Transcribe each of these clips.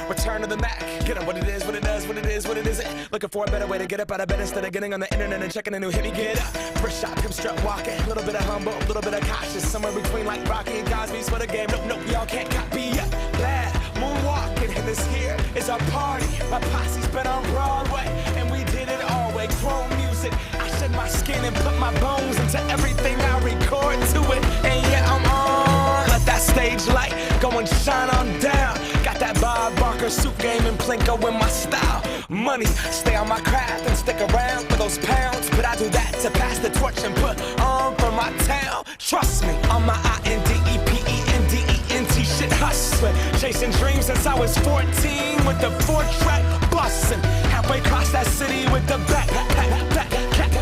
return to the Mac. Get up what it is, what it does, what it is, what it isn't. Looking for a better way to get up out of bed instead of getting on the internet and checking a new hit. Me get up, first shot, hip strut walking. A little bit of humble, a little bit of cautious. Somewhere between like Rocky and Cosby's for the game. Nope, nope, y'all can't copy up. Bad moonwalking, and this here is our party. My posse's been on Broadway, and we did it all way. Chrome music, I shed my skin and put my bones into everything I record to it. And yeah, I'm on. Let that stage light go and shine on down. Got that Bob Barker suit game and Plinko in my style. Money, stay on my craft and stick around for those pounds. But I do that to pass the torch and put on for my town. Trust me, on my INDEPENDENT shit hustling. Chasing dreams since I was 14 with the 4-track bustin'. Halfway across that city with the back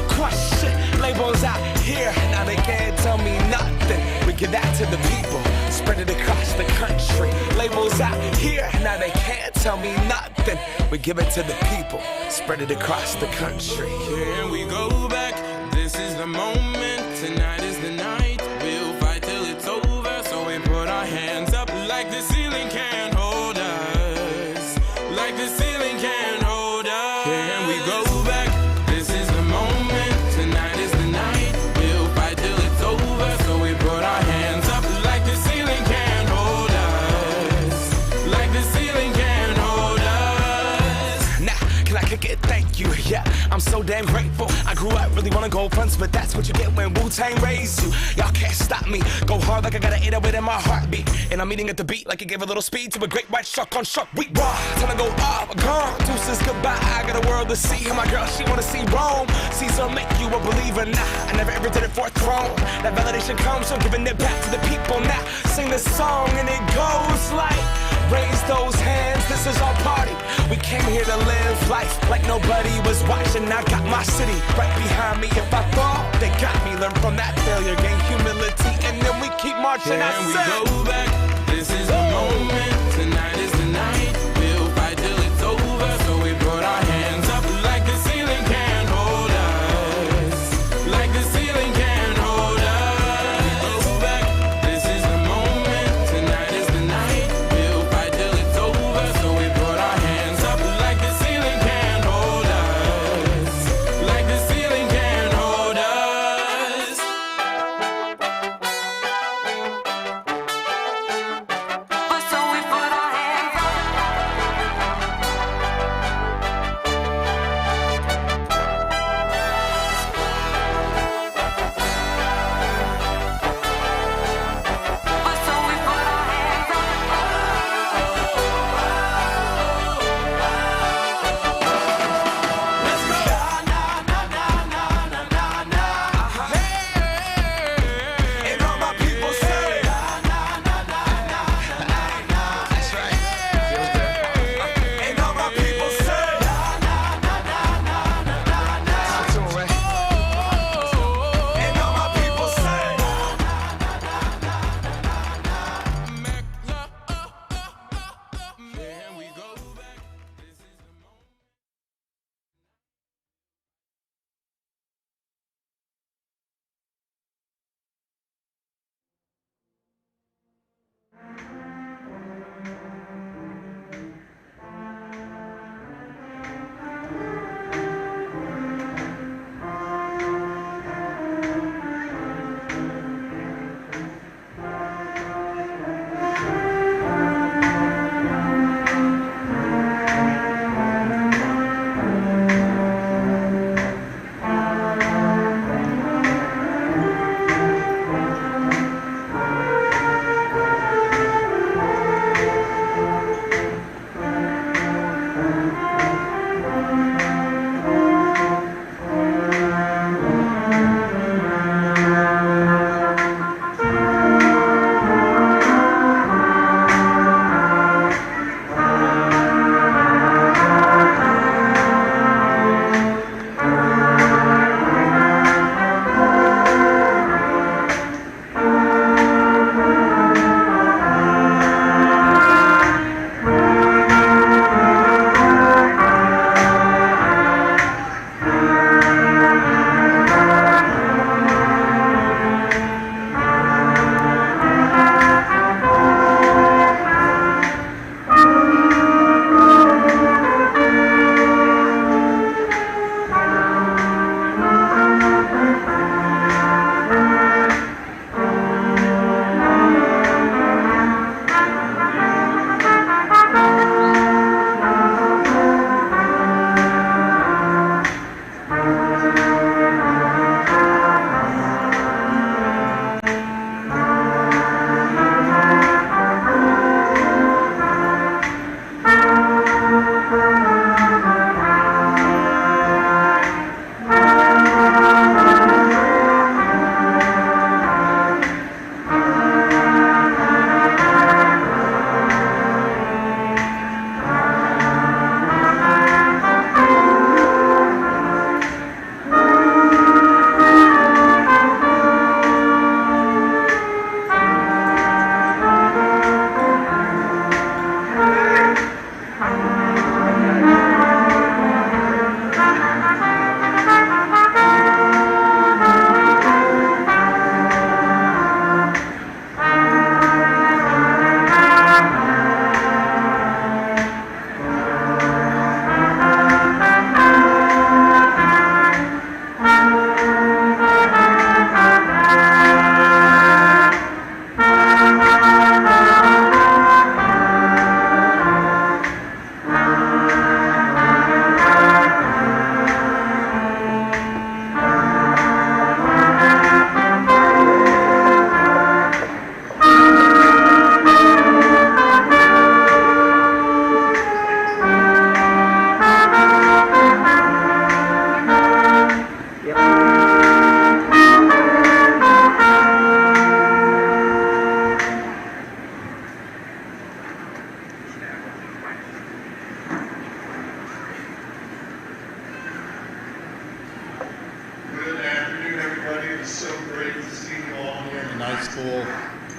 crush shit. Labels out here, now they can't tell me nothing. We give that to the people, spread it across the country. Labels out here, now they can't tell me nothing. We give it to the people, spread it across the country. Here we go back, this is the moment, tonight is the night. We'll fight till it's over, so we put our hands up like the ceiling can't hold us. Like the ceiling can't hold us. Here we go back, this is the moment, tonight is the night. We'll fight till it's over, so we put our hands up like the ceiling can't hold us. Like the ceiling can't hold us. Now, can I kick it? Thank you, yeah, I'm so damn grateful. I grew up really wanna go fronts, but that's what you get when Wu-Tang raised you. Y'all can't stop me, go hard like I got an 808 in my heartbeat. And I'm eating at the beat like it gave a little speed to a great white shark on shark week. Raw, time to go off, gone, deuces goodbye. I got a world to see, and my girl, she wanna see Rome. Caesar make you a believer, nah, I never ever did it for a throne. That validation comes from giving it back to the people. Now, sing this song and it goes like, raise those hands, this is our party. We came here to live life like nobody was watching. I got my city right behind me. If I fall, they got me. Learn from that failure, gain humility, and then we keep marching. Can we go back? This is the moment, tonight is the night. We'll fight till it's over, so we put our hands up like the ceiling can't hold us. Like the ceiling can't hold us. Go back, this is the moment, tonight is the night. We'll fight till it's over, so we put our hands up like the ceiling can't hold us. Like the ceiling can't hold us. But so we put our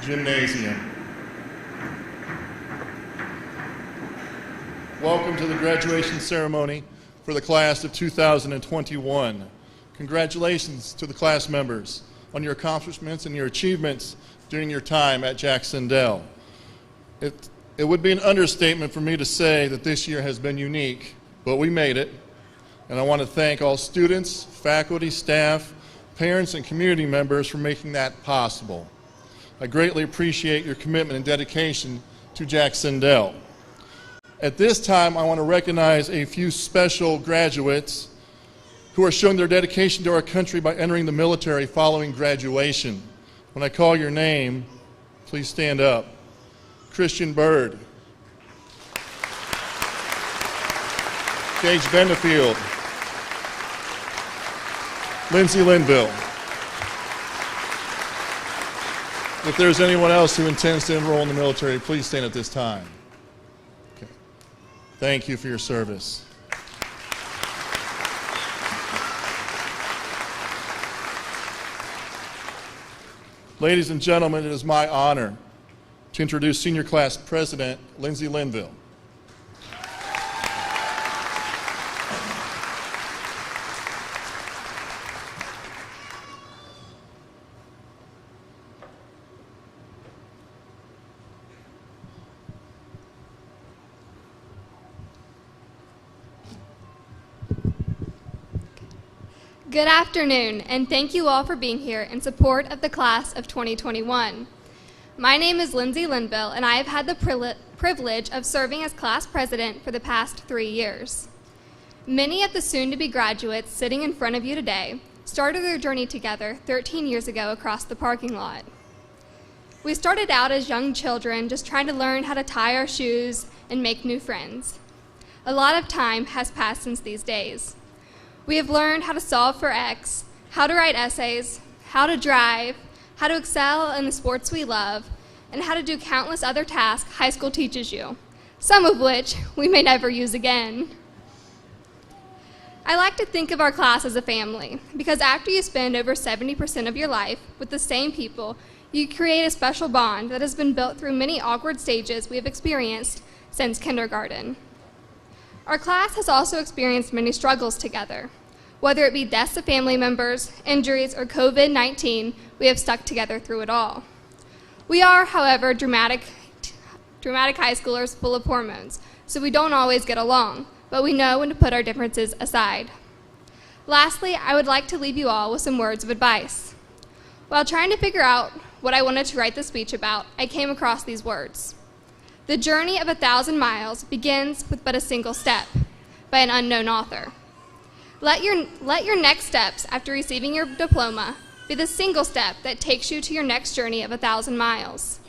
Gymnasium. Welcome to the graduation ceremony for the class of 2021. Congratulations to the class members on your accomplishments and your achievements during your time at Jac-Cen-Del. It would be an understatement for me to say that this year has been unique, but we made it. And I want to thank all students, faculty, staff, parents, and community members for making that possible. I greatly appreciate your commitment and dedication to Jac-Cen-Del. At this time, I want to recognize a few special graduates who are showing their dedication to our country by entering the military following graduation. When I call your name, please stand up. Christian Bird. Gage Bendefield. Lindsay Linville. If there's anyone else who intends to enroll in the military, please stand at this time. Okay. Thank you for your service. Ladies and gentlemen, it is my honor to introduce Senior Class President Lindsay Linville. Good afternoon, and thank you all for being here in support of the class of 2021. My name is Lindsay Linville, and I have had the privilege of serving as class president for the past 3 years. Many of the soon-to-be graduates sitting in front of you today started their journey together 13 years ago across the parking lot. We started out as young children just trying to learn how to tie our shoes and make new friends. A lot of time has passed since these days. We have learned how to solve for X, how to write essays, how to drive, how to excel in the sports we love, and how to do countless other tasks high school teaches you, some of which we may never use again. I like to think of our class as a family, because after you spend over 70% of your life with the same people, you create a special bond that has been built through many awkward stages we have experienced since kindergarten. Our class has also experienced many struggles together. Whether it be deaths of family members, injuries, or COVID-19, we have stuck together through it all. We are, however, dramatic high schoolers full of hormones, so we don't always get along, but we know when to put our differences aside. Lastly, I would like to leave you all with some words of advice. While trying to figure out what I wanted to write the speech about, I came across these words. The journey of 1,000 miles begins with but a single step, by an unknown author. Let your next steps after receiving your diploma be the single step that takes you to your next journey of 1,000 miles.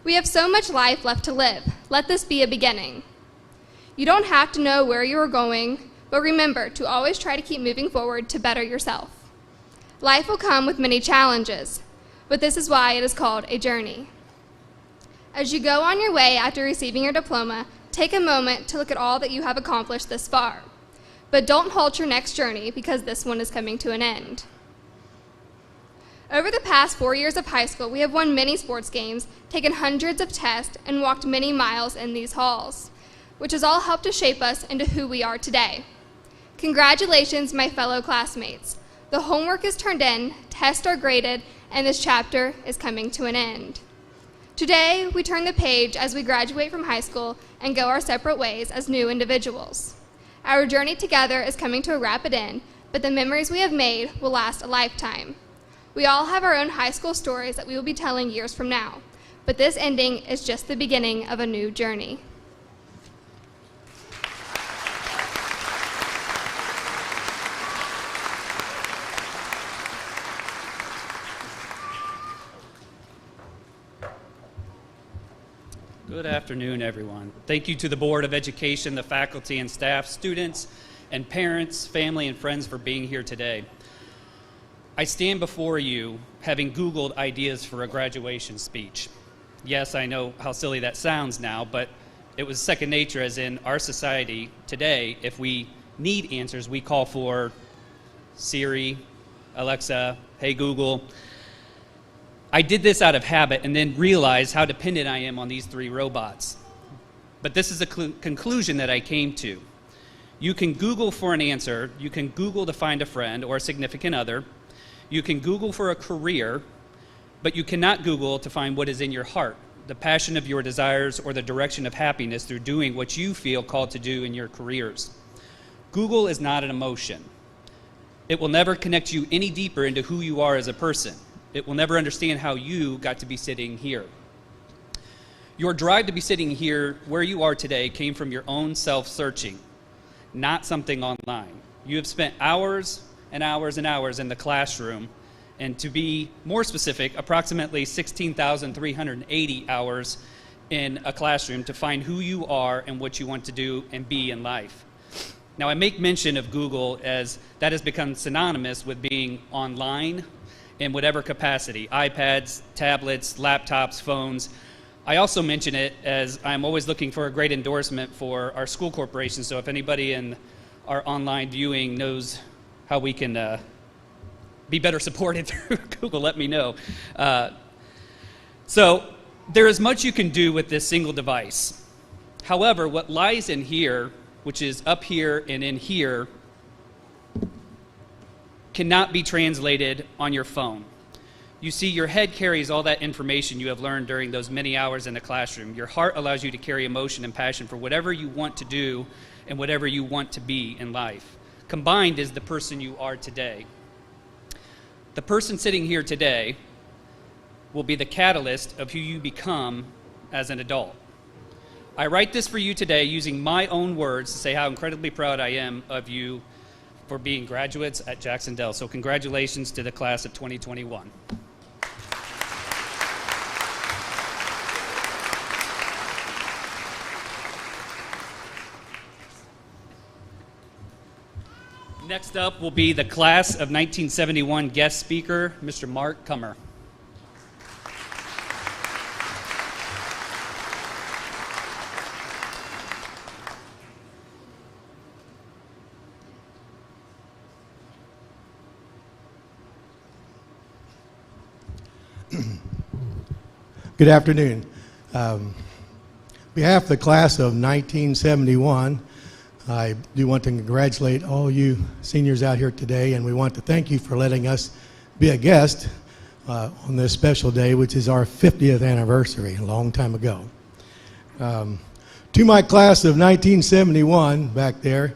We have so much life left to live. Let this be a beginning. You don't have to know where you are going, but remember to always try to keep moving forward to better yourself. Life will come with many challenges, but this is why it is called a journey. As you go on your way after receiving your diploma, take a moment to look at all that you have accomplished this far. But don't halt your next journey because this one is coming to an end. Over the past 4 years of high school, we have won many sports games, taken hundreds of tests, and walked many miles in these halls, which has all helped to shape us into who we are today. Congratulations, my fellow classmates. The homework is turned in, tests are graded, and this chapter is coming to an end. Today, we turn the page as we graduate from high school and go our separate ways as new individuals. Our journey together is coming to a rapid end, but the memories we have made will last a lifetime. We all have our own high school stories that we will be telling years from now, but this ending is just the beginning of a new journey. Good afternoon, everyone. Thank you to the Board of Education, the faculty and staff, students and parents, family and friends for being here today. I stand before you having Googled ideas for a graduation speech. Yes, I know how silly that sounds now, but it was second nature, as in our society today, if we need answers, we call for Siri, Alexa, hey Google. I did this out of habit and then realized how dependent I am on these 3 robots. But this is a conclusion that I came to. You can Google for an answer. You can Google to find a friend or a significant other. You can Google for a career, but you cannot Google to find what is in your heart, the passion of your desires or the direction of happiness through doing what you feel called to do in your careers. Google is not an emotion. It will never connect you any deeper into who you are as a person. It will never understand how you got to be sitting here. Your drive to be sitting here where you are today came from your own self-searching, not something online. You have spent hours and hours and hours in the classroom, and to be more specific, approximately 16,380 hours in a classroom to find who you are and what you want to do and be in life. Now, I make mention of Google as that has become synonymous with being online in whatever capacity, iPads, tablets, laptops, phones. I also mention it as I'm always looking for a great endorsement for our school corporation, so if anybody in our online viewing knows how we can be better supported through Google, let me know. So there is much you can do with this single device. However, what lies in here, which is up here and in here, cannot be translated on your phone. You see, your head carries all that information you have learned during those many hours in the classroom. Your heart allows you to carry emotion and passion for whatever you want to do and whatever you want to be in life. Combined is the person you are today. The person sitting here today will be the catalyst of who you become as an adult. I write this for you today using my own words to say how incredibly proud I am of you for being graduates at Jac-Cen-Del. So congratulations to the class of 2021. Next up will be the class of 1971 guest speaker, Mr. Mark Kummer. Good afternoon. On behalf of the class of 1971, I do want to congratulate all you seniors out here today, and we want to thank you for letting us be a guest on this special day, which is our 50th anniversary, a long time ago. To my class of 1971 back there,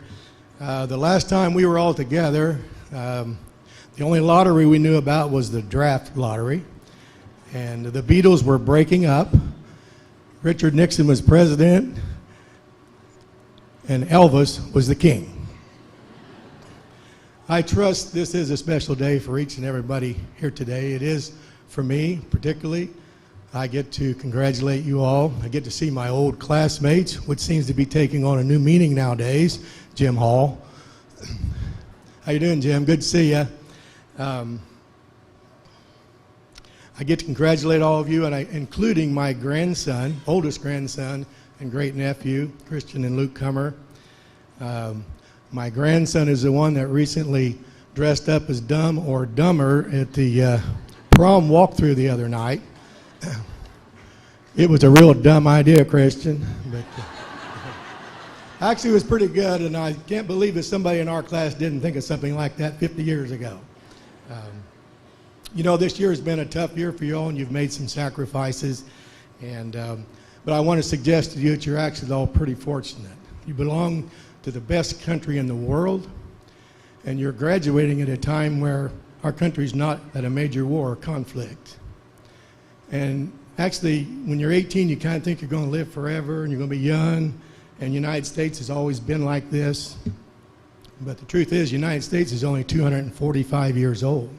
the last time we were all together, the only lottery we knew about was the draft lottery. And the Beatles were breaking up. Richard Nixon was president, and Elvis was the king. I trust this is a special day for each and everybody here today. It is for me, particularly. I get to congratulate you all. I get to see my old classmates, which seems to be taking on a new meaning nowadays. Jim Hall. How you doing, Jim? Good to see you. I get to congratulate all of you, and including my grandson, oldest grandson, and great nephew, Christian and Luke Kummer. My grandson is the one that recently dressed up as Dumb or Dumber at the prom walkthrough the other night. It was a real dumb idea, Christian. But actually, it was pretty good, and I can't believe that somebody in our class didn't think of something like that 50 years ago. You know, this year has been a tough year for you all, and you've made some sacrifices. And but I want to suggest to you that you're actually all pretty fortunate. You belong to the best country in the world, and you're graduating at a time where our country's not at a major war or conflict. And actually, when you're 18, you kind of think you're going to live forever, and you're going to be young, and the United States has always been like this. But the truth is, the United States is only 245 years old.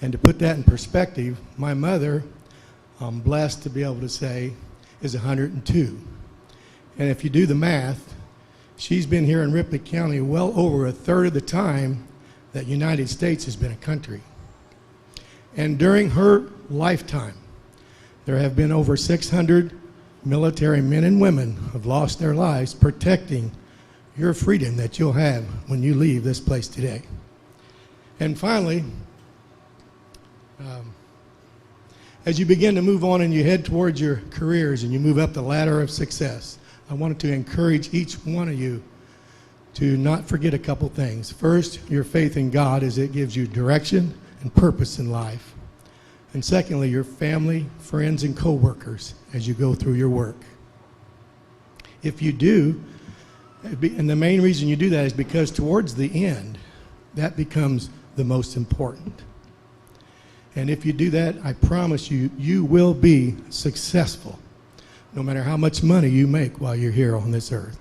And to put that in perspective, my mother, I'm blessed to be able to say, is 102. And if you do the math, she's been here in Ripley County well over a third of the time that United States has been a country. And during her lifetime, there have been over 600 military men and women who have lost their lives protecting your freedom that you'll have when you leave this place today. And finally, As you begin to move on and you head towards your careers and you move up the ladder of success, I wanted to encourage each one of you to not forget a couple things. First, your faith in God as it gives you direction and purpose in life. And secondly, your family, friends, and co-workers as you go through your work. If you do, and the main reason you do that is because towards the end, that becomes the most important. And if you do that, I promise you, you will be successful, no matter how much money you make while you're here on this earth.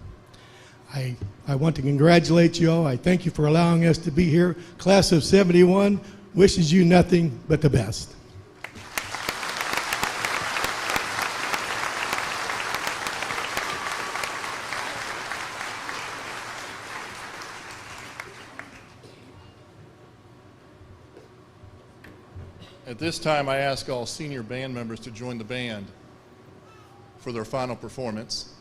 I want to congratulate you all. I thank you for allowing us to be here. Class of 71 wishes you nothing but the best. At this time, I ask all senior band members to join the band for their final performance.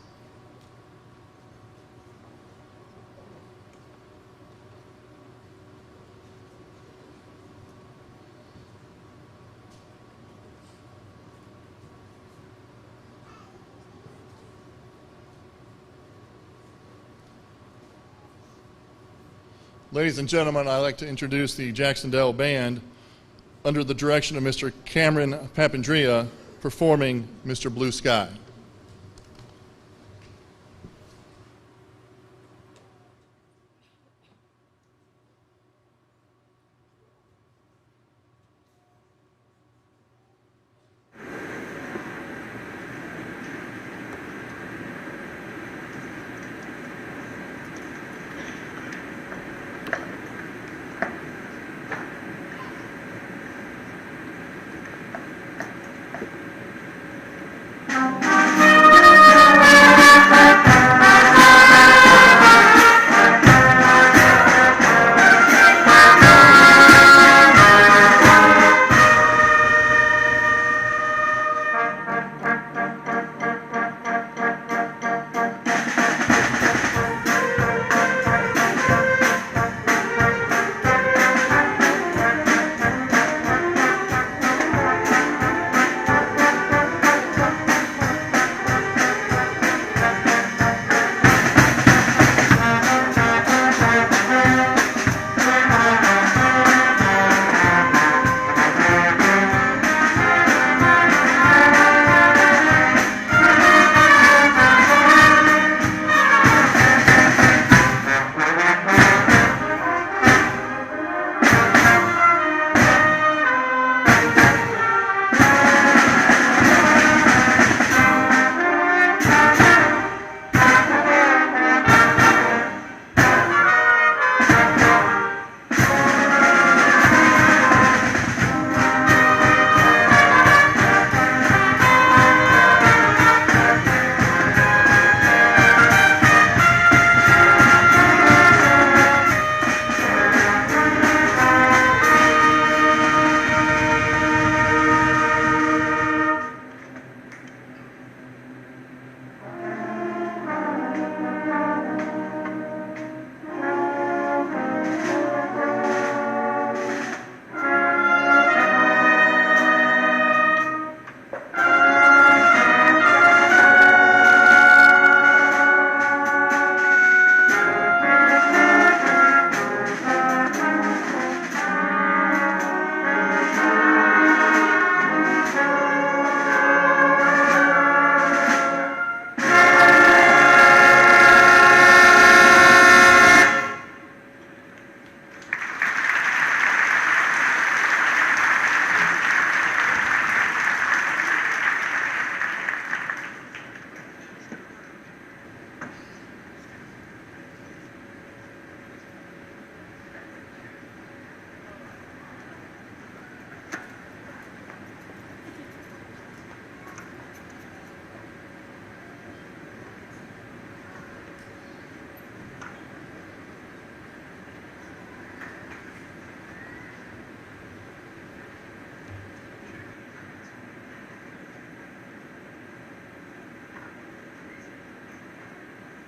Ladies and gentlemen, I'd like to introduce the Jac-Cen-Del Band under the direction of Mr. Cameron Papandrea, performing Mr. Blue Sky.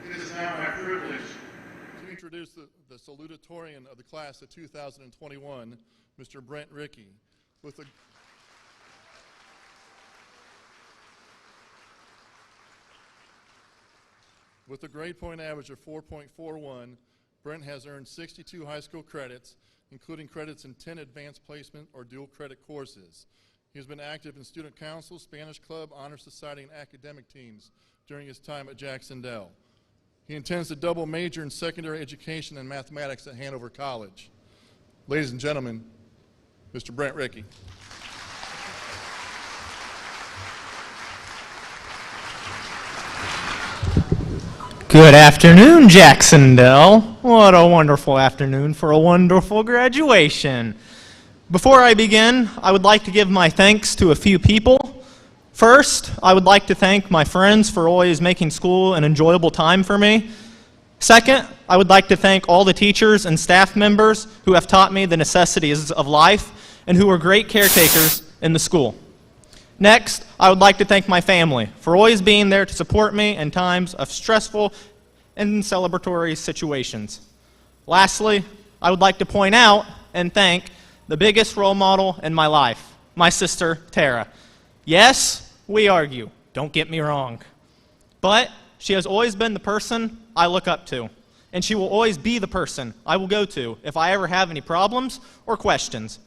It is now my privilege to introduce the Salutatorian of the class of 2021, Mr. Brent Rickey. With the With a grade point average of 4.41, Brent has earned 62 high school credits, including credits in 10 advanced placement or dual credit courses. He has been active in student council, Spanish club, honor society, and academic teams during his time at Jac-Cen-Del. He intends to double major in secondary education and mathematics at Hanover College. Ladies and gentlemen, Mr. Brent Rickey. Good afternoon, Jac-Cen-Del. What a wonderful afternoon for a wonderful graduation. Before I begin, I would like to give my thanks to a few people. First, I would like to thank my friends for always making school an enjoyable time for me. Second, I would like to thank all the teachers and staff members who have taught me the necessities of life and who are great caretakers in the school. Next, I would like to thank my family for always being there to support me in times of stressful and celebratory situations. Lastly, I would like to point out and thank the biggest role model in my life, my sister, Tara. Yes, we argue, don't get me wrong. But she has always been the person I look up to, and she will always be the person I will go to if I ever have any problems or questions.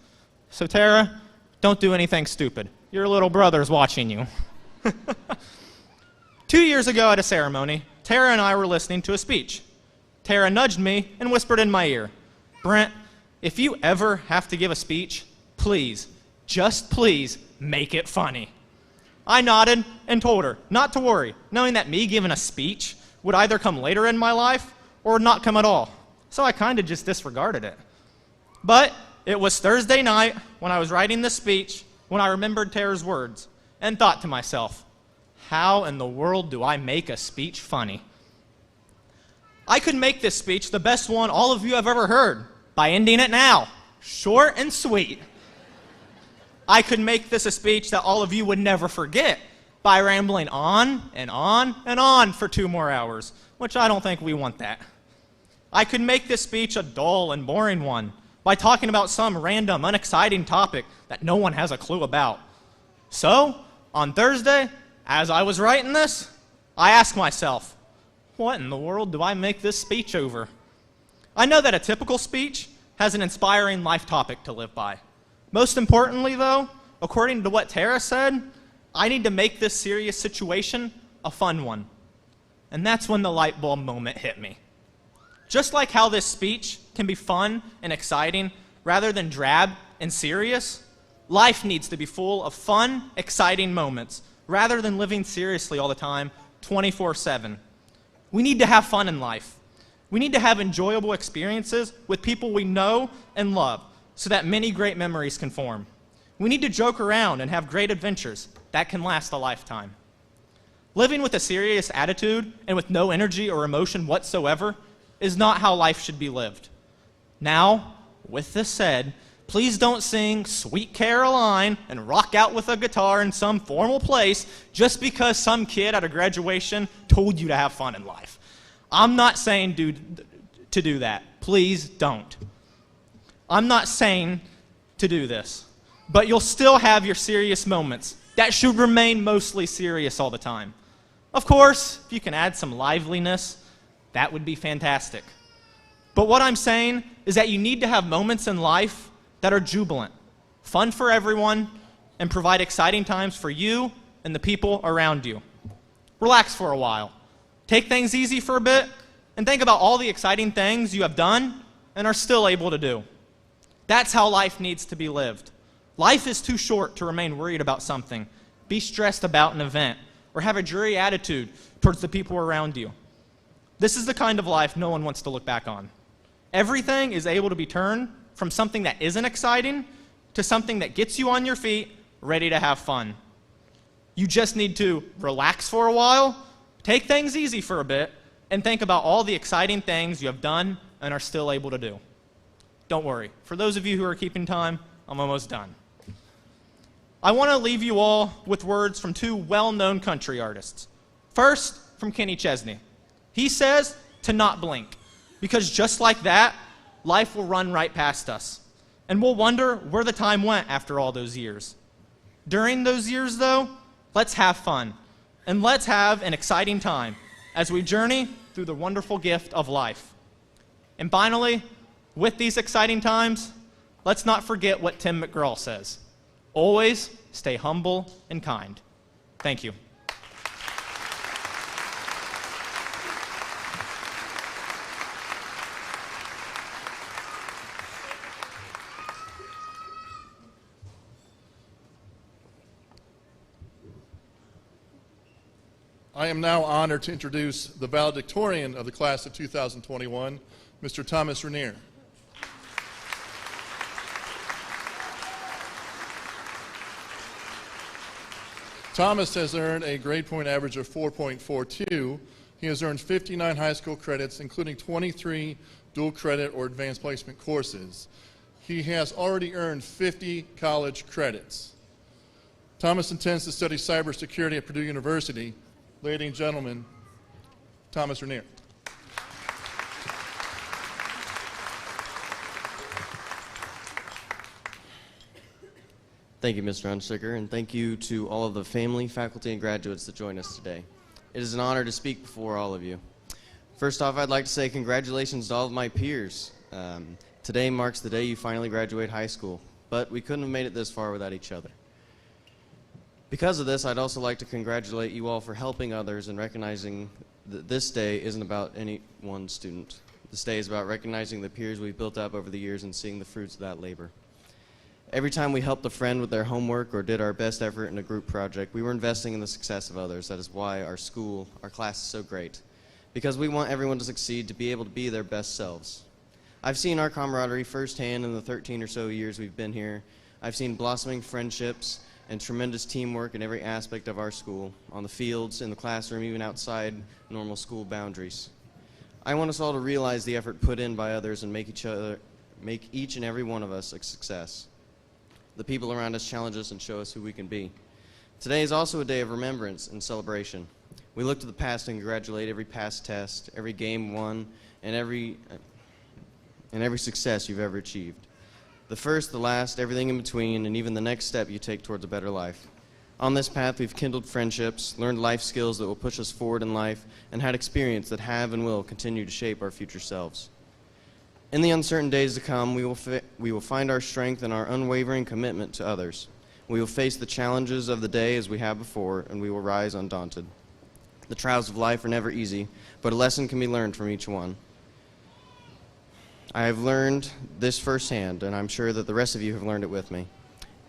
So Tara, don't do anything stupid. Your little brother's watching you. 2 years ago at a ceremony, Tara and I were listening to a speech. Tara nudged me and whispered in my ear, "Brent, if you ever have to give a speech, please, just please, make it funny." I nodded and told her not to worry, knowing that me giving a speech would either come later in my life or not come at all. So I kind of just disregarded it. But it was Thursday night when I was writing this speech when I remembered Tara's words and thought to myself, how in the world do I make a speech funny? I could make this speech the best one all of you have ever heard by ending it now, short and sweet. I could make this a speech that all of you would never forget by rambling on and on and on for 2 more hours, which I don't think we want that. I could make this speech a dull and boring one by talking about some random, unexciting topic that no one has a clue about. So, on Thursday, as I was writing this, I asked myself, what in the world do I make this speech over? I know that a typical speech has an inspiring life topic to live by. Most importantly, though, according to what Tara said, I need to make this serious situation a fun one. And that's when the light bulb moment hit me. Just like how this speech can be fun and exciting rather than drab and serious, life needs to be full of fun, exciting moments rather than living seriously all the time, 24/7. We need to have fun in life. We need to have enjoyable experiences with people we know and love so that many great memories can form. We need to joke around and have great adventures that can last a lifetime. Living with a serious attitude and with no energy or emotion whatsoever is not how life should be lived. Now, with this said, please don't sing Sweet Caroline and rock out with a guitar in some formal place just because some kid at a graduation told you to have fun in life. I'm not saying to do that. Please don't. I'm not saying to do this. But you'll still have your serious moments that should remain mostly serious all the time. Of course, if you can add some liveliness, that would be fantastic. But what I'm saying is that you need to have moments in life that are jubilant, fun for everyone, and provide exciting times for you and the people around you. Relax for a while. Take things easy for a bit, and think about all the exciting things you have done and are still able to do. That's how life needs to be lived. Life is too short to remain worried about something, be stressed about an event, or have a dreary attitude towards the people around you. This is the kind of life no one wants to look back on. Everything is able to be turned from something that isn't exciting to something that gets you on your feet, ready to have fun. You just need to relax for a while, take things easy for a bit, and think about all the exciting things you have done and are still able to do. Don't worry. For those of you who are keeping time, I'm almost done. I want to leave you all with words from 2 well-known country artists. First, from Kenny Chesney. He says to not blink, because just like that, life will run right past us, and we'll wonder where the time went after all those years. During those years, though, let's have fun, and let's have an exciting time, as we journey through the wonderful gift of life. And finally, with these exciting times, let's not forget what Tim McGraw says. Always stay humble and kind. Thank you. I am now honored to introduce the valedictorian of the class of 2021, Mr. Thomas Rainier. Thomas has earned a grade point average of 4.42. He has earned 59 high school credits, including 23 dual credit or advanced placement courses. He has already earned 50 college credits. Thomas intends to study cybersecurity at Purdue University. Ladies and gentlemen, Thomas Rainier. Thank you, Mr. Unsicker, and thank you to all of the family, faculty, and graduates that joined us today. It is an honor to speak before all of you. First off, I'd like to say congratulations to all of my peers. Today marks the day you finally graduate high school, but we couldn't have made it this far without each other. Because of this, I'd also like to congratulate you all for helping others and recognizing that this day isn't about any one student. This day is about recognizing the peers we've built up over the years and seeing the fruits of that labor. Every time we helped a friend with their homework or did our best effort in a group project, we were investing in the success of others. That is why our school, our class is so great. Because we want everyone to succeed, to be able to be their best selves. I've seen our camaraderie firsthand in the 13 or so years we've been here. I've seen blossoming friendships and tremendous teamwork in every aspect of our school, on the fields, in the classroom, even outside normal school boundaries. I want us all to realize the effort put in by others and make each and every one of us a success. The people around us challenge us and show us who we can be. Today is also a day of remembrance and celebration. We look to the past and congratulate every past test, every game won, and every success you've ever achieved. The first, the last, everything in between, and even the next step you take towards a better life. On this path, we've kindled friendships, learned life skills that will push us forward in life, and had experience that have and will continue to shape our future selves. In the uncertain days to come, we will find our strength in our unwavering commitment to others. We will face the challenges of the day as we have before, and we will rise undaunted. The trials of life are never easy, but a lesson can be learned from each one. I have learned this firsthand, and I'm sure that the rest of you have learned it with me.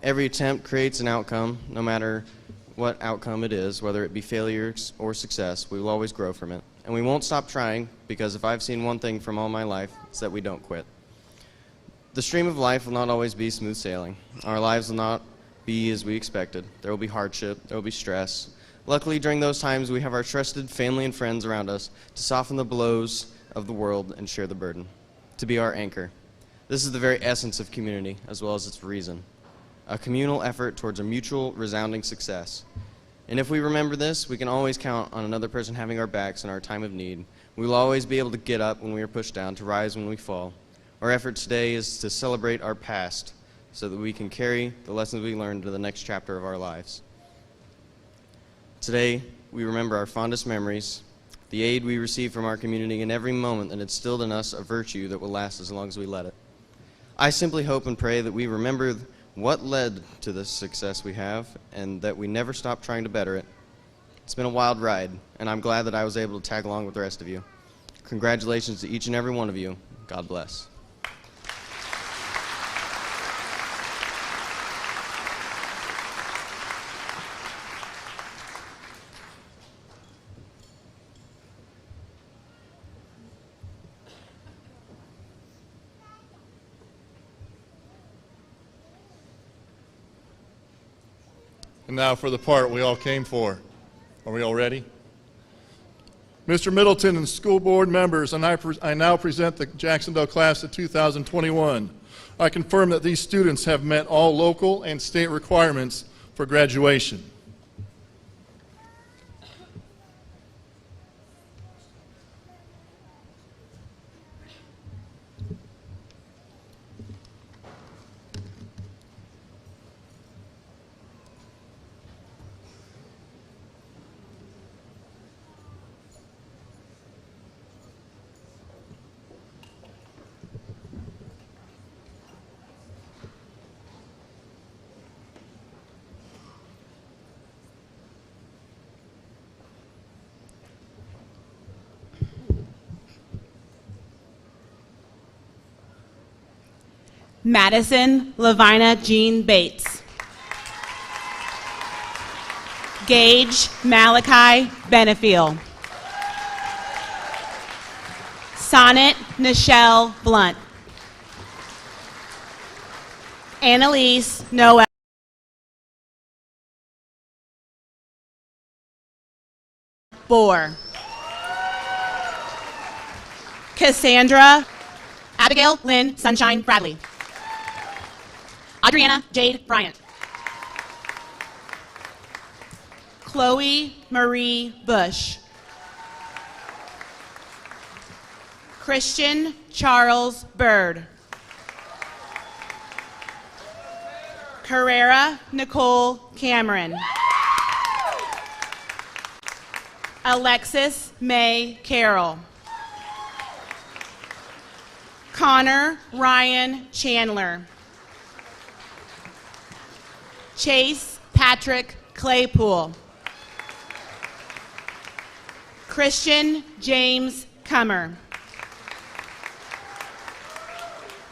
Every attempt creates an outcome, no matter what outcome it is, whether it be failure or success, we will always grow from it. And we won't stop trying, because if I've seen one thing from all my life, it's that we don't quit. The stream of life will not always be smooth sailing. Our lives will not be as we expected. There will be hardship, there will be stress. Luckily, during those times, we have our trusted family and friends around us to soften the blows of the world and share the burden, to be our anchor. This is the very essence of community, as well as its reason. A communal effort towards a mutual, resounding success. And if we remember this, we can always count on another person having our backs in our time of need. We will always be able to get up when we are pushed down, to rise when we fall. Our effort today is to celebrate our past so that we can carry the lessons we learned to the next chapter of our lives. Today, we remember our fondest memories, the aid we receive from our community, and every moment that instilled in us a virtue that will last as long as we let it. I simply hope and pray that we remember what led to the success we have, and that we never stop trying to better it. It's been a wild ride, and I'm glad that I was able to tag along with the rest of you. Congratulations to each and every one of you. God bless. And now for the part we all came for. Are we all ready? Mr. Middleton and school board members, and I now present the Jac-Cen-Del class of 2021. I confirm that these students have met all local and state requirements for graduation. Madison Lavina Jean Bates. Gage Malachi Benefiel. Sonnet Nichelle Blunt. Annalise Noel Bohr. Cassandra Abigail Lynn Sunshine Bradley. Adriana Jade Bryant. Chloe Marie Bush. Christian Charles Bird. Carrera Nicole Cameron. Alexis May Carroll. Connor Ryan Chandler. Chase Patrick Claypool. Christian James Cummer.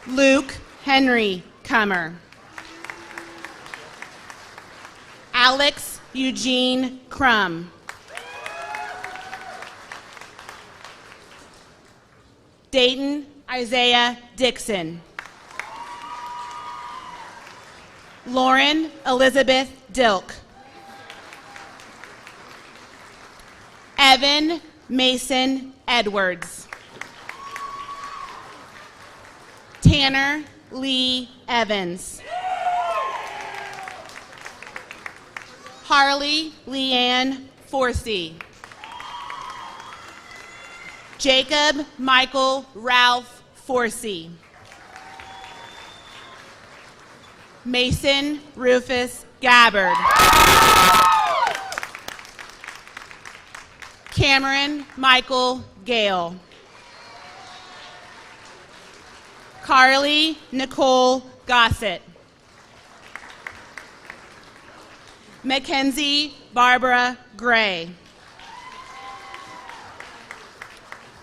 Luke Henry Cummer. Alex Eugene Crum. Dayton Isaiah Dixon. Lauren Elizabeth Dilk. Evan Mason Edwards. Tanner Lee Evans. Harley Leanne Forsey. Jacob Michael Ralph Forsey. Mason Rufus Gabbard. Cameron Michael Gale. Carly Nicole Gossett. Mackenzie Barbara Gray.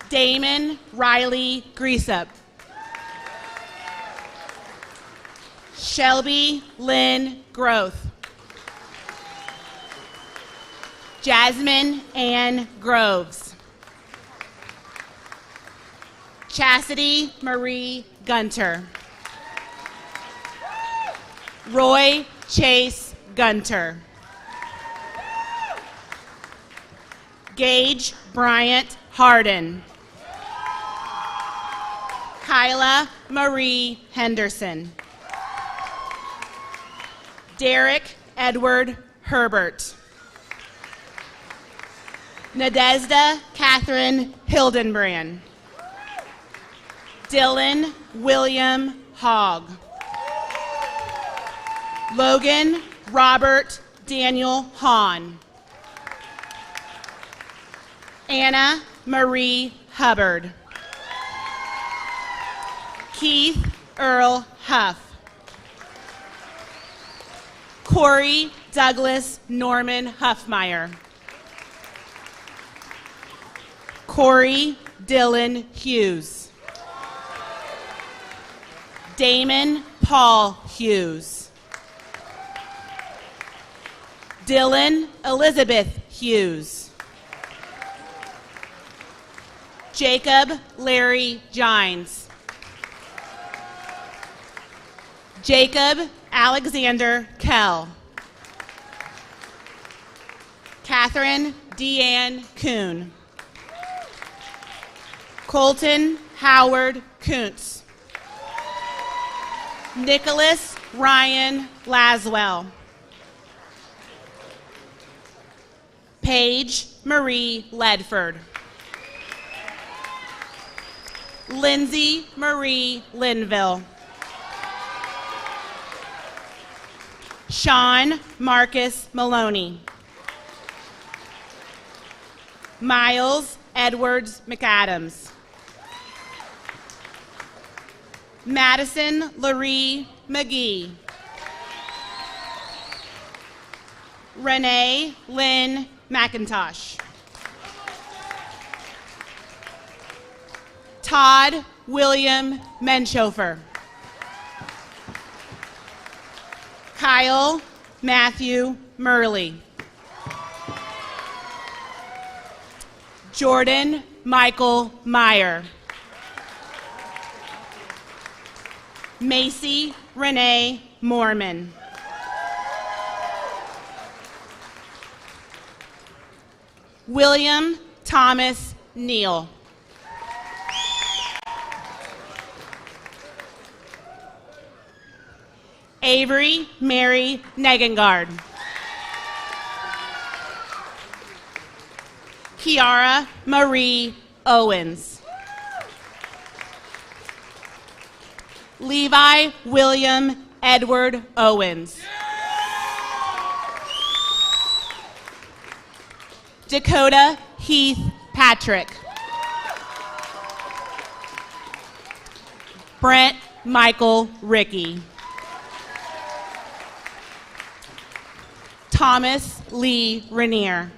Damon Riley Greasup. Shelby Lynn Groth. Jasmine Ann Groves. Chastity Marie Gunter. Roy Chase Gunter. Gage Bryant Harden. Kyla Marie Henderson. Derek Edward Herbert. Nadezda Catherine Hildenbrand. Dylan William Hogg. Logan Robert Daniel Hahn. Anna Marie Hubbard. Keith Earl Huff. Corey Douglas Norman Huffmeyer. Corey Dylan Hughes. Damon Paul Hughes. Dylan Elizabeth Hughes. Jacob Larry Gines. Jacob Alexander Kell. Catherine Deanne Kuhn. Colton Howard Kuntz. Nicholas Ryan Laswell. Paige Marie Ledford. Lindsay Marie Linville. Sean Marcus Maloney. Miles Edwards McAdams. Madison Laree McGee. Renee Lynn McIntosh. Todd William Menchofer. Kyle Matthew Murley. Jordan Michael Meyer. Macy Renee Mormon. William Thomas Neal. Avery Mary Negengard. Kiara Marie Owens. Levi William Edward Owens. Dakota Heath Patrick. Brent Michael Ricky. Thomas Lee Rainier.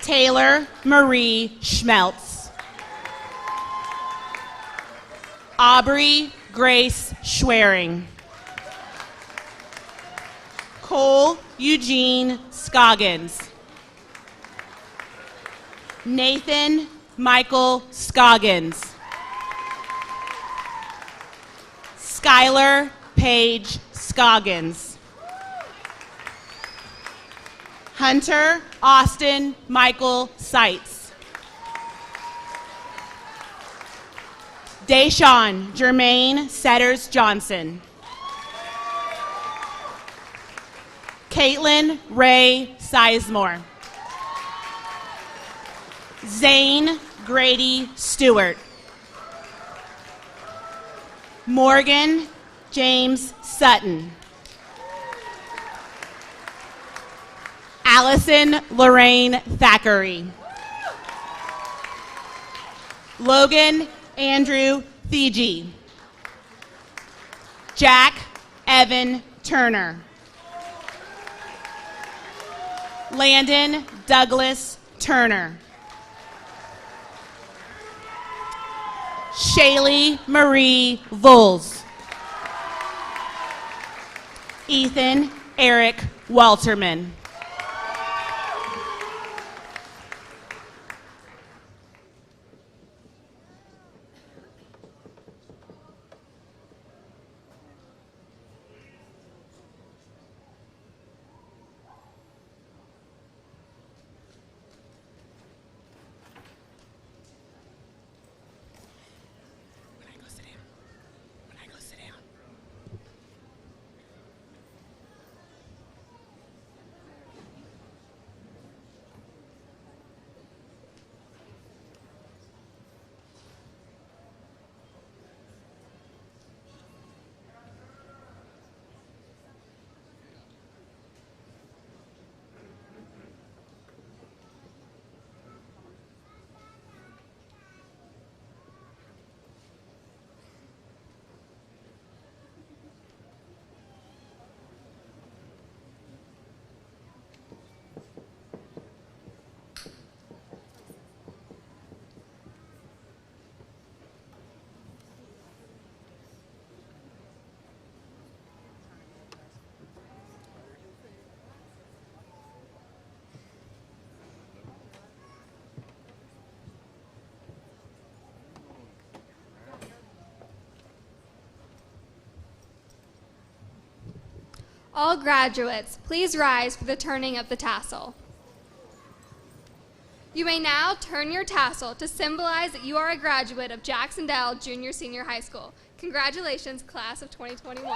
Taylor Marie Schmeltz. Aubrey Grace Schwering. Cole Eugene Scoggins. Nathan Michael Scoggins. Skylar Paige Scoggins. Hunter Austin Michael Seitz. Deshaun Jermaine Setters Johnson. Caitlin Ray Sizemore. Zane Grady Stewart. Morgan James Sutton. Allison Lorraine Thackeray. Logan Andrew Thiegy. Jack Evan Turner. Landon Douglas Turner. Shaylee Marie Vols. Ethan Eric Walterman. All graduates, please rise for the turning of the tassel. You may now turn your tassel to symbolize that you are a graduate of Jac-Cen-Del Junior Senior High School. Congratulations, class of 2021.